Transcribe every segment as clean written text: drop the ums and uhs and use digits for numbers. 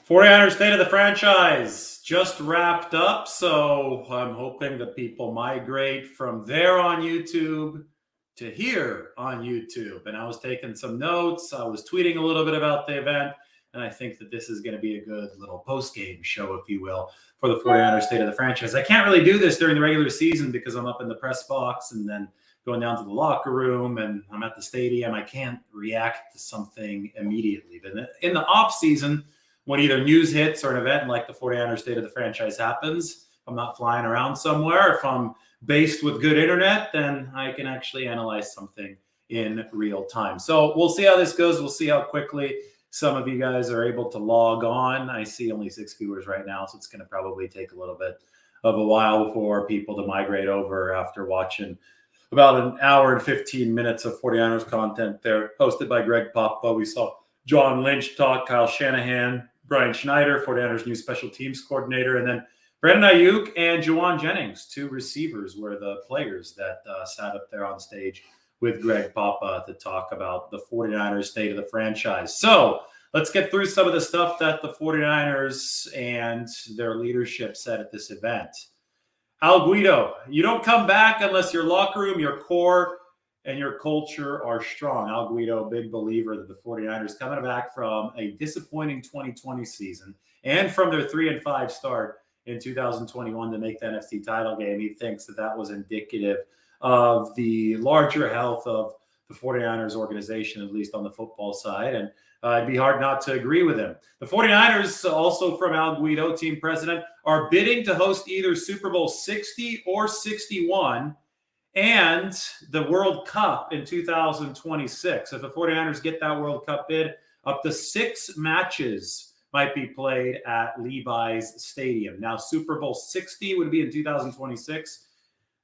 49ers State of the Franchise just wrapped up, so I'm hoping that people migrate from there on YouTube to here on YouTube. And I was taking some notes. I was tweeting a little bit about the event, and I think that this is going to be a good little post-game show, if you will, for the 49ers State of the Franchise. I can't really do this during the regular season because I'm up in the press box and then going down to the locker room and I'm at the stadium. I can't react to something immediately. But in the off season, when either news hits or an event like the 49ers State of the Franchise happens, if I'm not flying around somewhere, if I'm based with good internet, then I can actually analyze something in real time. So we'll see how this goes. We'll see how quickly some of you guys are able to log on. I see only 6 viewers right now, so it's going to probably take a little bit of a while for people to migrate over after watching about an hour and 15 minutes of 49ers content there, hosted by Greg Papa. We saw John Lynch talk, Kyle Shanahan, Brian Schneider, 49ers new special teams coordinator, and then Brandon Ayuk and Juwan Jennings, 2 receivers, were the players that sat up there on stage with Greg Papa to talk about the 49ers State of the Franchise. So let's get through some of the stuff that the 49ers and their leadership said at this event. Al Guido, you don't come back unless your locker room, your core, and your culture are strong. Al Guido, big believer that the 49ers coming back from a disappointing 2020 season and from their 3-5 start in 2021 to make the NFC title game. He thinks that that was indicative of the larger health of the 49ers organization, at least on the football side. And it'd be hard not to agree with him. The 49ers, also from Al Guido, team president, are bidding to host either Super Bowl 60 or 61 and the World Cup in 2026. If the 49ers get that World Cup bid, up to 6 matches might be played at Levi's Stadium. Now, Super Bowl 60 would be in 2026.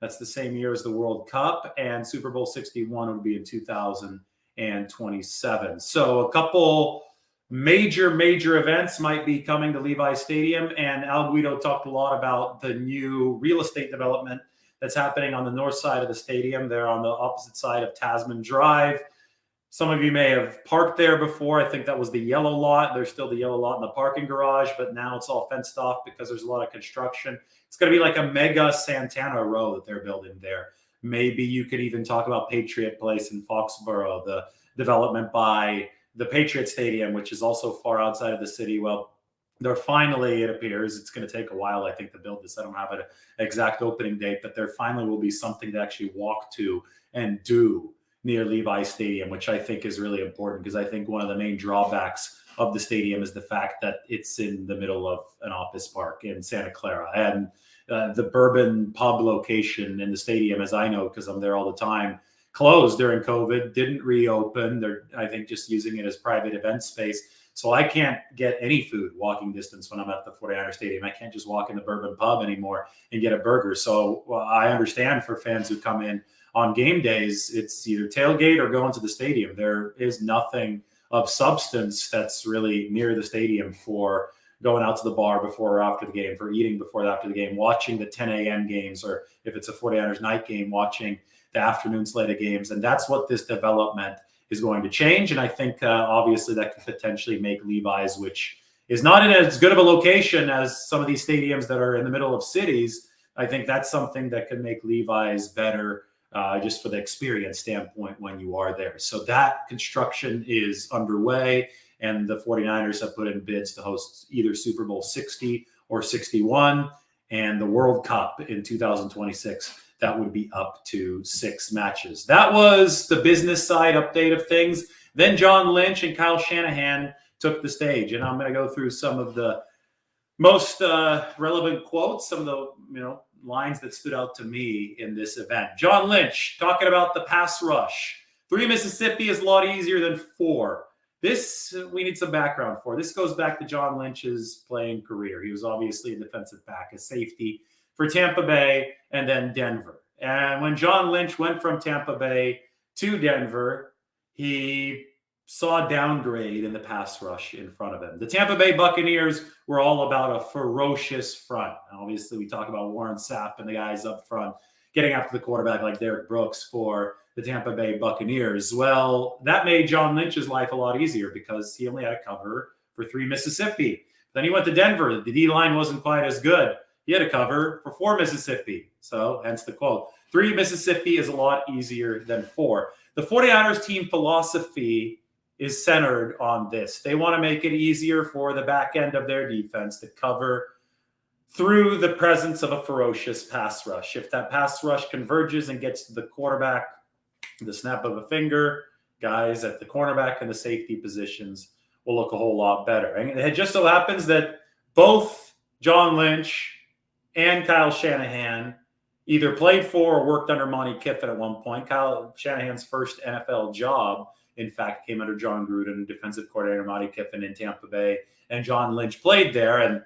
That's the same year as the World Cup. And Super Bowl 61 would be in 2027. So a couple major events might be coming to Levi's Stadium. And Al Guido talked a lot about the new real estate development that's happening on the north side of the stadium. They're on the opposite side of Tasman Drive. Some of you may have parked there before. I think that was the yellow lot. There's still the yellow lot in the parking garage, but now it's all fenced off because there's a lot of construction. It's going to be like a mega Santana Row that they're building there. Maybe you could even talk about Patriot Place in Foxborough, the development by the Patriot Stadium, which is also far outside of the city. Well, they're finally, it appears, it's going to take a while, I think, to build this. I don't have an exact opening date, but there finally will be something to actually walk to and do near Levi's Stadium, which I think is really important because I think one of the main drawbacks of the stadium is the fact that it's in the middle of an office park in Santa Clara. And the Bourbon Pub location in the stadium, as I know, because I'm there all the time, closed during COVID, didn't reopen. They're, I think, just using it as private event space. So I can't get any food walking distance when I'm at the 49ers Stadium. I can't just walk in the Bourbon Pub anymore and get a burger. So I understand for fans who come in on game days, it's either tailgate or go into the stadium. There is nothing of substance that's really near the stadium for going out to the bar before or after the game, for eating before or after the game, watching the 10 a.m. games, or if it's a 49ers night game, watching the afternoon slate of games. And that's what this development is going to change. And I think obviously that could potentially make Levi's, which is not in as good of a location as some of these stadiums that are in the middle of cities. I think that's something that could make Levi's better just for the experience standpoint when you are there. So that construction is underway, and the 49ers have put in bids to host either Super Bowl 60 or 61 and the World Cup in 2026. That would be up to 6 matches. That was the business side update of things. Then John Lynch and Kyle Shanahan took the stage, and I'm going to go through some of the most relevant quotes, some of the lines that stood out to me in this event. John Lynch talking about the pass rush. 3 Mississippi is a lot easier than 4. This we need some background for. This goes back to John Lynch's playing career. He was obviously a defensive back, a safety for Tampa Bay and then Denver. And when John Lynch went from Tampa Bay to Denver, he saw a downgrade in the pass rush in front of him. The Tampa Bay Buccaneers were all about a ferocious front. Obviously, we talk about Warren Sapp and the guys up front getting after the quarterback like Derek Brooks for the Tampa Bay Buccaneers. Well, that made John Lynch's life a lot easier because he only had to cover for 3 Mississippi. Then he went to Denver. The D-line wasn't quite as good. He had to cover for 4 Mississippi. So hence the quote. 3 Mississippi is a lot easier than 4. The 49ers team philosophy is centered on this. They want to make it easier for the back end of their defense to cover through the presence of a ferocious pass rush. If that pass rush converges and gets to the quarterback, the snap of a finger, guys at the cornerback and the safety positions will look a whole lot better. And it just so happens that both John Lynch and Kyle Shanahan either played for or worked under Monty Kiffin at one point. Kyle Shanahan's first NFL job, in fact, came under John Gruden, defensive coordinator Monty Kiffin in Tampa Bay, and John Lynch played there. And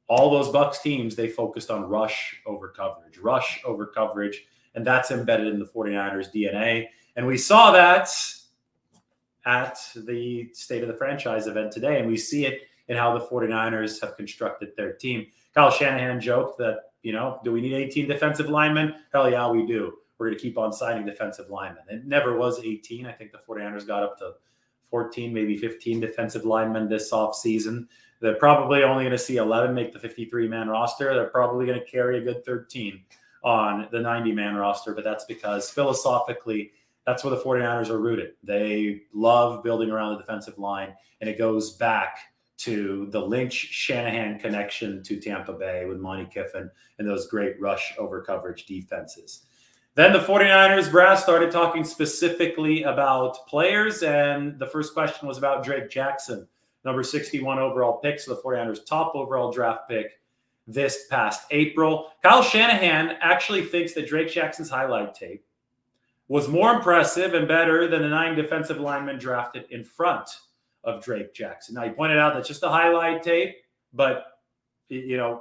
all those Bucs teams, they focused on rush over coverage, and that's embedded in the 49ers DNA. And we saw that at the State of the Franchise event today, and we see it in how the 49ers have constructed their team. Kyle Shanahan joked that, do we need 18 defensive linemen? Hell yeah, we do. We're going to keep on signing defensive linemen. It never was 18. I think the 49ers got up to 14, maybe 15 defensive linemen this offseason. They're probably only going to see 11 make the 53-man roster. They're probably going to carry a good 13 on the 90-man roster, but that's because philosophically, that's where the 49ers are rooted. They love building around the defensive line, and it goes back to the Lynch-Shanahan connection to Tampa Bay with Monty Kiffin and those great rush over coverage defenses. Then the 49ers brass started talking specifically about players, and the first question was about Drake Jackson, number 61 overall pick, so the 49ers' top overall draft pick this past April. Kyle Shanahan actually thinks that Drake Jackson's highlight tape was more impressive and better than the 9 defensive linemen drafted in front of Drake Jackson. Now, he pointed out that's just a highlight tape, but,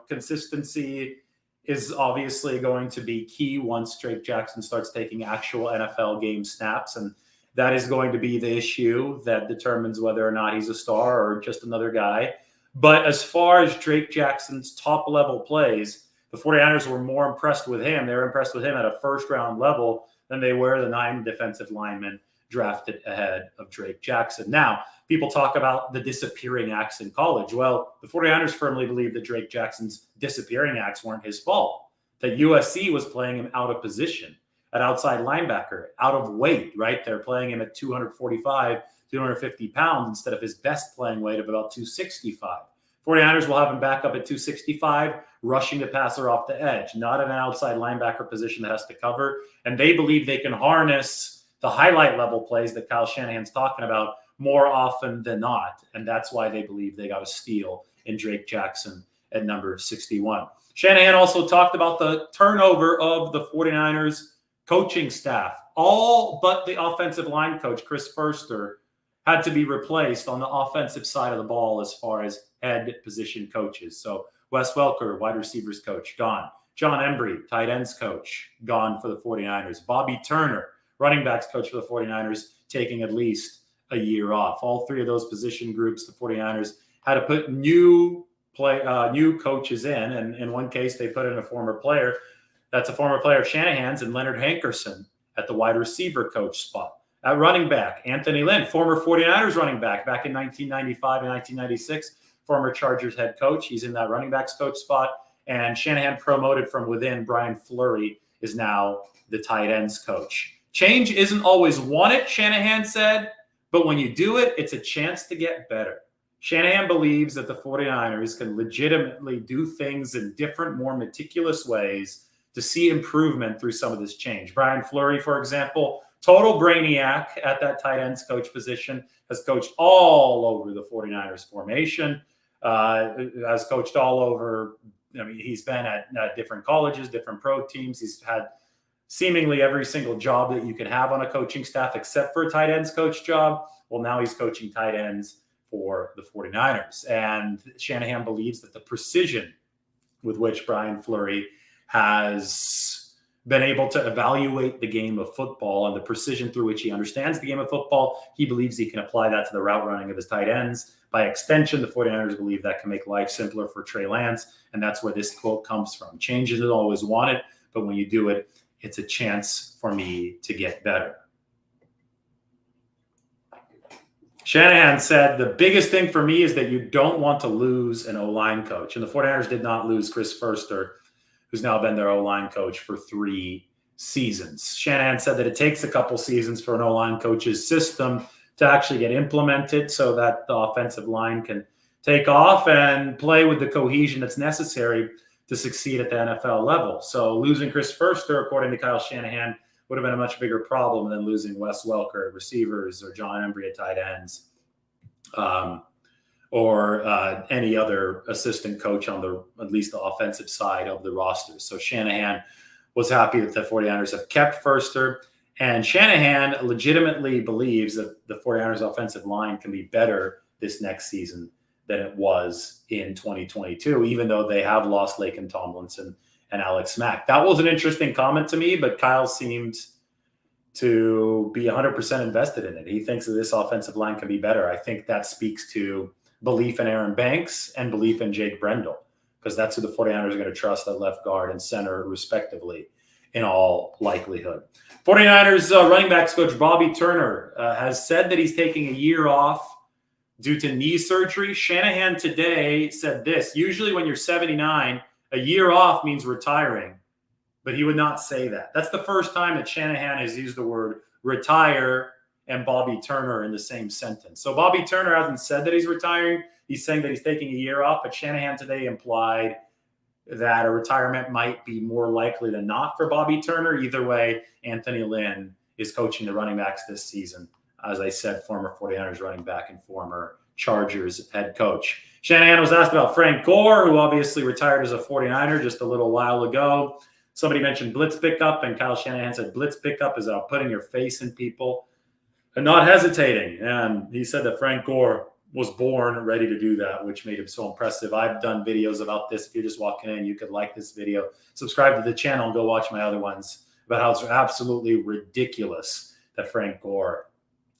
consistency is obviously going to be key once Drake Jackson starts taking actual NFL game snaps, and that is going to be the issue that determines whether or not he's a star or just another guy. But as far as Drake Jackson's top-level plays, the 49ers were more impressed with him. They were impressed with him at a first-round level than they were the 9 defensive linemen drafted ahead of Drake Jackson. Now, people talk about the disappearing acts in college. Well, the 49ers firmly believe that Drake Jackson's disappearing acts weren't his fault, that USC was playing him out of position, at outside linebacker, out of weight, right? They're playing him at 245, 250 pounds instead of his best playing weight of about 265. 49ers will have him back up at 265, rushing the passer off the edge, not an outside linebacker position that has to cover. And they believe they can harness the highlight level plays that Kyle Shanahan's talking about more often than not. And that's why they believe they got a steal in Drake Jackson at number 61. Shanahan also talked about the turnover of the 49ers coaching staff. All but the offensive line coach, Chris Furster, had to be replaced on the offensive side of the ball as far as head position coaches. So Wes Welker, wide receivers coach, gone. John Embry, tight ends coach, gone for the 49ers. Bobby Turner, running backs coach for the 49ers, taking at least a year off. All 3 of those position groups, the 49ers had to put new coaches in. And in one case, they put in a former player. That's a former player of Shanahan's, and Leonard Hankerson at the wide receiver coach spot. At running back, Anthony Lynn, former 49ers running back in 1995 and 1996, former Chargers head coach. He's in that running backs coach spot. And Shanahan promoted from within. Brian Fleury is now the tight ends coach. Change isn't always wanted, Shanahan said, but when you do it, it's a chance to get better. Shanahan believes that the 49ers can legitimately do things in different, more meticulous ways to see improvement through some of this change. Brian Fleury, for example, total brainiac at that tight ends coach position, has coached all over the 49ers formation, has coached all over. He's been at different colleges, different pro teams. He's had seemingly every single job that you can have on a coaching staff except for a tight ends coach job. Well, now he's coaching tight ends for the 49ers. And Shanahan believes that the precision with which Brian Fleury has been able to evaluate the game of football and the precision through which he understands the game of football, he believes he can apply that to the route running of his tight ends. By extension, the 49ers believe that can make life simpler for Trey Lance, and that's where this quote comes from. Change isn't always wanted, but when you do it, it's a chance for me to get better. Shanahan said, the biggest thing for me is that you don't want to lose an O-line coach. And the 49ers did not lose Chris Foerster, who's now been their O-line coach for 3 seasons. Shanahan said that it takes a couple seasons for an O-line coach's system to actually get implemented so that the offensive line can take off and play with the cohesion that's necessary to succeed at the NFL level. So losing Chris Foerster, according to Kyle Shanahan, would have been a much bigger problem than losing Wes Welker at receivers or John Embry at tight ends, or any other assistant coach on at least the offensive side of the roster. So Shanahan was happy that the 49ers have kept Foerster, and Shanahan legitimately believes that the 49ers offensive line can be better this next season than it was in 2022, even though they have lost Laken Tomlinson and Alex Mack. That was an interesting comment to me, but Kyle seemed to be 100% invested in it. He thinks that this offensive line can be better. I think that speaks to belief in Aaron Banks and belief in Jake Brendel, because that's who the 49ers are going to trust at left guard and center, respectively, in all likelihood. 49ers running backs coach Bobby Turner has said that he's taking a year off due to knee surgery. Shanahan today said this: usually when you're 79, a year off means retiring, but he would not say that. That's the first time that Shanahan has used the word retire and Bobby Turner in the same sentence. So Bobby Turner hasn't said that he's retiring. He's saying that he's taking a year off, but Shanahan today implied that a retirement might be more likely than not for Bobby Turner. Either way, Anthony Lynn is coaching the running backs this season. As I said, former 49ers running back and former Chargers head coach. Shanahan was asked about Frank Gore, who obviously retired as a 49er just a little while ago. Somebody mentioned blitz pickup, and Kyle Shanahan said blitz pickup is about putting your face in people and not hesitating. And he said that Frank Gore was born ready to do that, which made him so impressive. I've done videos about this. If you're just walking in, you could like this video, subscribe to the channel, and go watch my other ones about how it's absolutely ridiculous that Frank Gore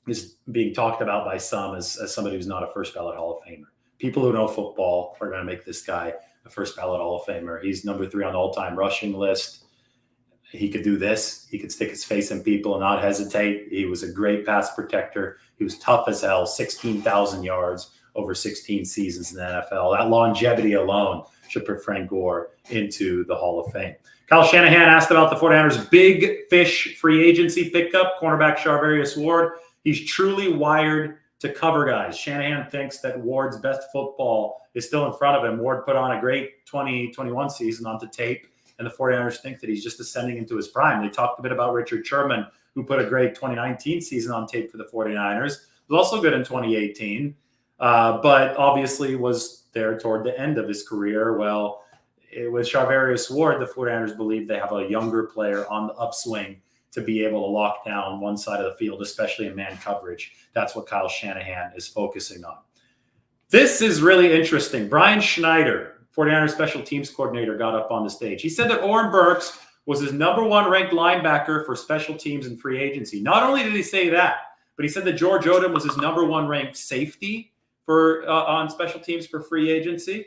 is being talked about by some as somebody who's not a first ballot Hall of Famer. People who know football are going to make this guy a first ballot Hall of Famer. He's number 3 on the all-time rushing list. He could do this. He could stick his face in people and not hesitate. He was a great pass protector. He was tough as hell, 16,000 yards over 16 seasons in the NFL. That longevity alone should put Frank Gore into the Hall of Fame. Kyle Shanahan asked about the 49ers' big fish free agency pickup, cornerback Charvarius Ward. He's truly wired to cover guys. Shanahan thinks that Ward's best football is still in front of him. Ward put on a great 2021 season onto tape, and the 49ers think that he's just ascending into his prime. They talked a bit about Richard Sherman, who put a great 2019 season on tape for the 49ers. Was also good in 2018, but obviously was there toward the end of his career. Well, with Charvarius Ward, the 49ers believe they have a younger player on the upswing to be able to lock down one side of the field, especially in man coverage. That's what Kyle Shanahan is focusing on. This is really interesting. Brian Schneider, 49ers special teams coordinator, got up on the stage. He said that Oren Burks was his #1 ranked linebacker for special teams and free agency. Not only did he say that, but he said that George Odom was his #1 ranked safety for on special teams for free agency.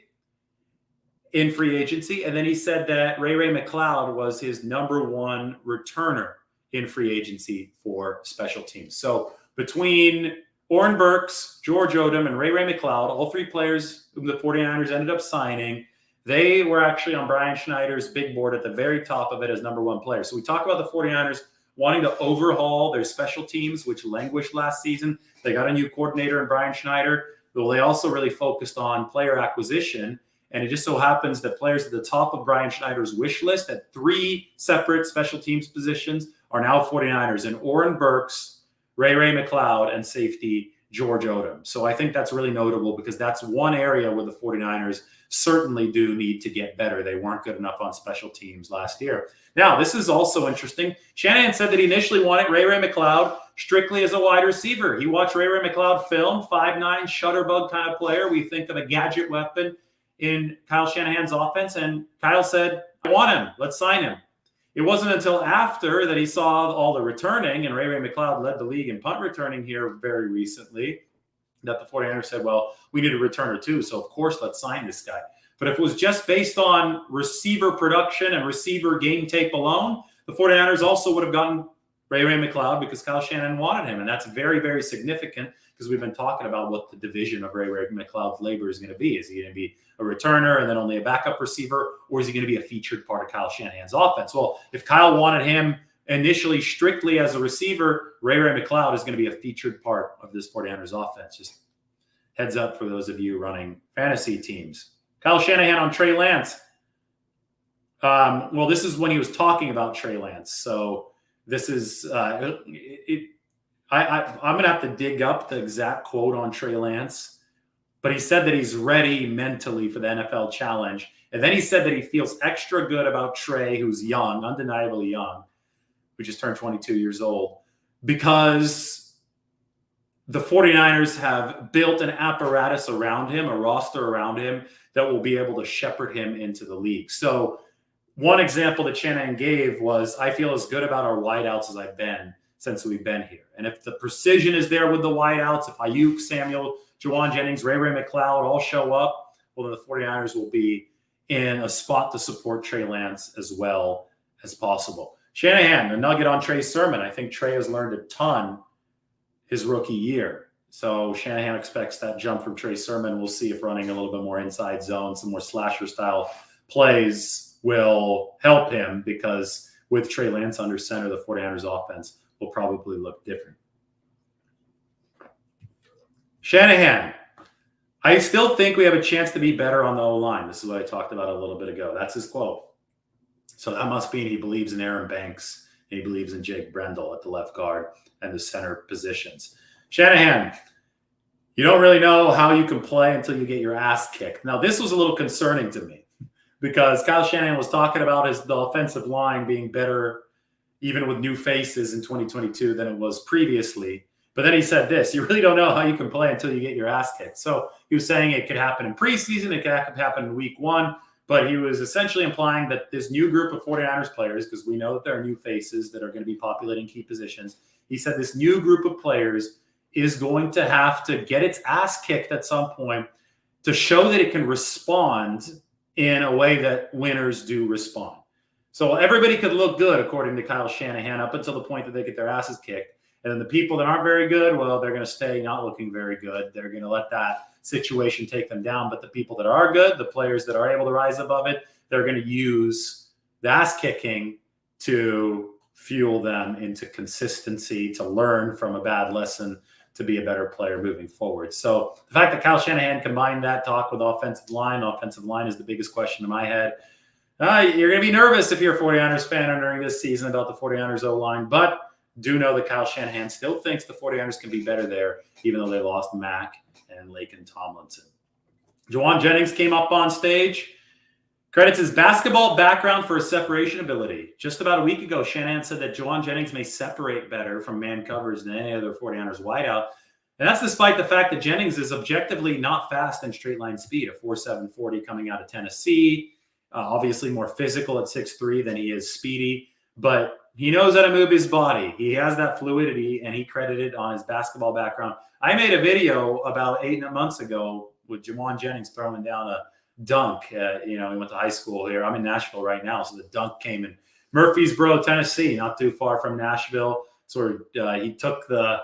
In free agency. And then he said that Ray McCloud was his #1 returner in free agency for special teams. So between Oren Burks, George Odom, and Ray McCloud, all 3 players whom the 49ers ended up signing, they were actually on Brian Schneider's big board at the very top of it as #1 players. So we talk about the 49ers wanting to overhaul their special teams, which languished last season. They got a new coordinator in Brian Schneider. Well, they also really focused on player acquisition. And it just so happens that players at the top of Brian Schneider's wish list at 3 separate special teams positions are now 49ers, and Oren Burks, Ray McCloud, and safety George Odom. So I think that's really notable because that's one area where the 49ers certainly do need to get better. They weren't good enough on special teams last year. Now, this is also interesting. Shanahan said that he initially wanted Ray McCloud strictly as a wide receiver. He watched Ray McCloud film, 5'9", shutterbug kind of player. We think of a gadget weapon in Kyle Shanahan's offense, and Kyle said, I want him. Let's sign him. It wasn't until after that he saw all the returning, and Ray McCloud led the league in punt returning here very recently, that the 49ers said, well, we need a returner too, so of course let's sign this guy. But if it was just based on receiver production and receiver game tape alone, the 49ers also would have gotten Ray McCloud because Kyle Shanahan wanted him, and that's very, very significant because we've been talking about what the division of Ray McCloud's labor is going to be. Is he going to be a returner and then only a backup receiver, or is he going to be a featured part of Kyle Shanahan's offense? Well, if Kyle wanted him initially strictly as a receiver, Ray McCloud is going to be a featured part of this 49ers offense. Just heads up for those of you running fantasy teams. Kyle Shanahan on Trey Lance. Well, this is when he was talking about Trey Lance. So this is I'm going to have to dig up the exact quote on Trey Lance, but he said that he's ready mentally for the NFL challenge. And then he said that he feels extra good about Trey, who's young, undeniably young, who just turned 22 years old, because the 49ers have built an apparatus around him, a roster around him that will be able to shepherd him into the league. So one example that Shanahan gave was, I feel as good about our wideouts as I've been since we've been here. And if the precision is there with the wideouts, if Ayuk, Samuel, Juwan Jennings, Ray McCloud all show up, well, then the 49ers will be in a spot to support Trey Lance as well as possible. Shanahan, a nugget on Trey Sermon. I think Trey has learned a ton his rookie year. So Shanahan expects that jump from Trey Sermon. We'll see if running a little bit more inside zone, some more slasher style plays will help him, because with Trey Lance under center, the 49ers offense will probably look different. Shanahan, I still think we have a chance to be better on the O-line. This is what I talked about a little bit ago. That's his quote. So that must mean he believes in Aaron Banks, and he believes in Jake Brendel at the left guard and the center positions. Shanahan, you don't really know how you can play until you get your ass kicked. Now, this was a little concerning to me, because Kyle Shanahan was talking about the offensive line being better even with new faces in 2022 than it was previously. But then he said this: you really don't know how you can play until you get your ass kicked. So he was saying it could happen in preseason, it could happen in week one, but he was essentially implying that this new group of 49ers players, because we know that there are new faces that are going to be populating key positions, he said this new group of players is going to have to get its ass kicked at some point to show that it can respond in a way that winners do respond. So everybody could look good, according to Kyle Shanahan, up until the point that they get their asses kicked. And then the people that aren't very good, well, they're going to stay not looking very good. They're going to let that situation take them down. But the people that are good, the players that are able to rise above it, they're going to use the ass kicking to fuel them into consistency, to learn from a bad lesson, to be a better player moving forward. So the fact that Kyle Shanahan combined that talk with offensive line is the biggest question in my head. You're going to be nervous if you're a 49ers fan entering this season about the 49ers O-line, but do know that Kyle Shanahan still thinks the 49ers can be better there, even though they lost Mack and Laken Tomlinson. Juwan Jennings came up on stage, credits his basketball background for his separation ability. Just about a week ago, Shanahan said that Juwan Jennings may separate better from man covers than any other 49ers wideout. And that's despite the fact that Jennings is objectively not fast in straight line speed, a 4.7 40 coming out of Tennessee. Obviously more physical at 6'3" than he is speedy, but he knows how to move his body. He has that fluidity, and he credited on his basketball background. I made a video about 8 months ago with Juwan Jennings throwing down a dunk. He went to high school here. I'm in Nashville right now, so the dunk came in Murfreesboro, Tennessee, not too far from Nashville. So he took the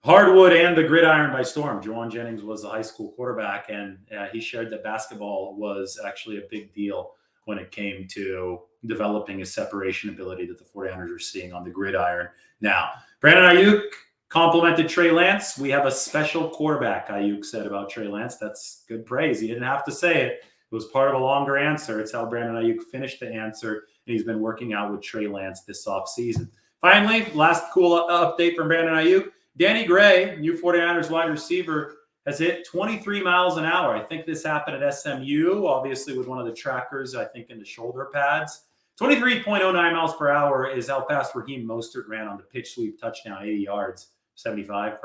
hardwood and the gridiron by storm. Juwan Jennings was a high school quarterback, and he shared that basketball was actually a big deal when it came to developing his separation ability that the 49ers are seeing on the gridiron now. Brandon Ayuk complimented Trey Lance. We have a special quarterback, Ayuk said about Trey Lance. That's good praise. He didn't have to say it. It was part of a longer answer. It's how Brandon Ayuk finished the answer, and he's been working out with Trey Lance this offseason. Finally, last cool update from Brandon Ayuk. Danny Gray, new 49ers wide receiver, has hit 23 miles an hour. I think this happened at SMU, obviously with one of the trackers, I think in the shoulder pads. 23.09 miles per hour is how fast Raheem Mostert ran on the pitch sweep touchdown, 80 yards, 75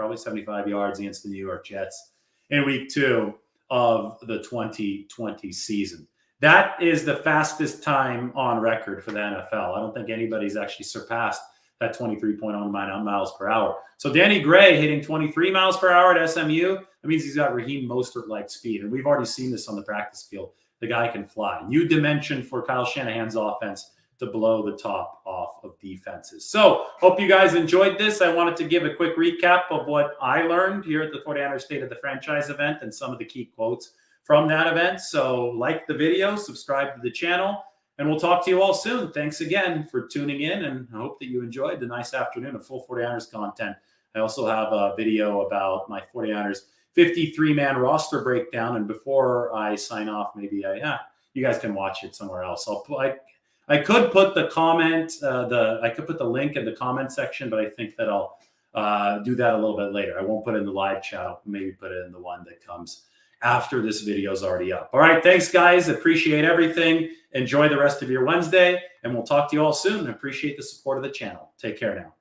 yards against the New York Jets in week 2 of the 2020 season. That is the fastest time on record for the NFL. I don't think anybody's actually surpassed that 23.09 miles per hour. So Danny Gray hitting 23 miles per hour at SMU, that means he's got Raheem Mostert-like speed. And we've already seen this on the practice field. The guy can fly. New dimension for Kyle Shanahan's offense to blow the top off of defenses. So hope you guys enjoyed this. I wanted to give a quick recap of what I learned here at the 49ers State of the Franchise event and some of the key quotes from that event. So like the video, subscribe to the channel, and we'll talk to you all soon. Thanks again for tuning in, and I hope that you enjoyed the nice afternoon of full 49ers content. I also have a video about my 49ers 53-man roster breakdown. And before I sign off, maybe you guys can watch it somewhere else. I could put the comment, I could put the link in the comment section, but I think that I'll do that a little bit later. I won't put it in the live chat. I'll maybe put it in the one that comes after this video is already up. All right, thanks guys. Appreciate everything. Enjoy the rest of your Wednesday, and we'll talk to you all soon. Appreciate the support of the channel. Take care now.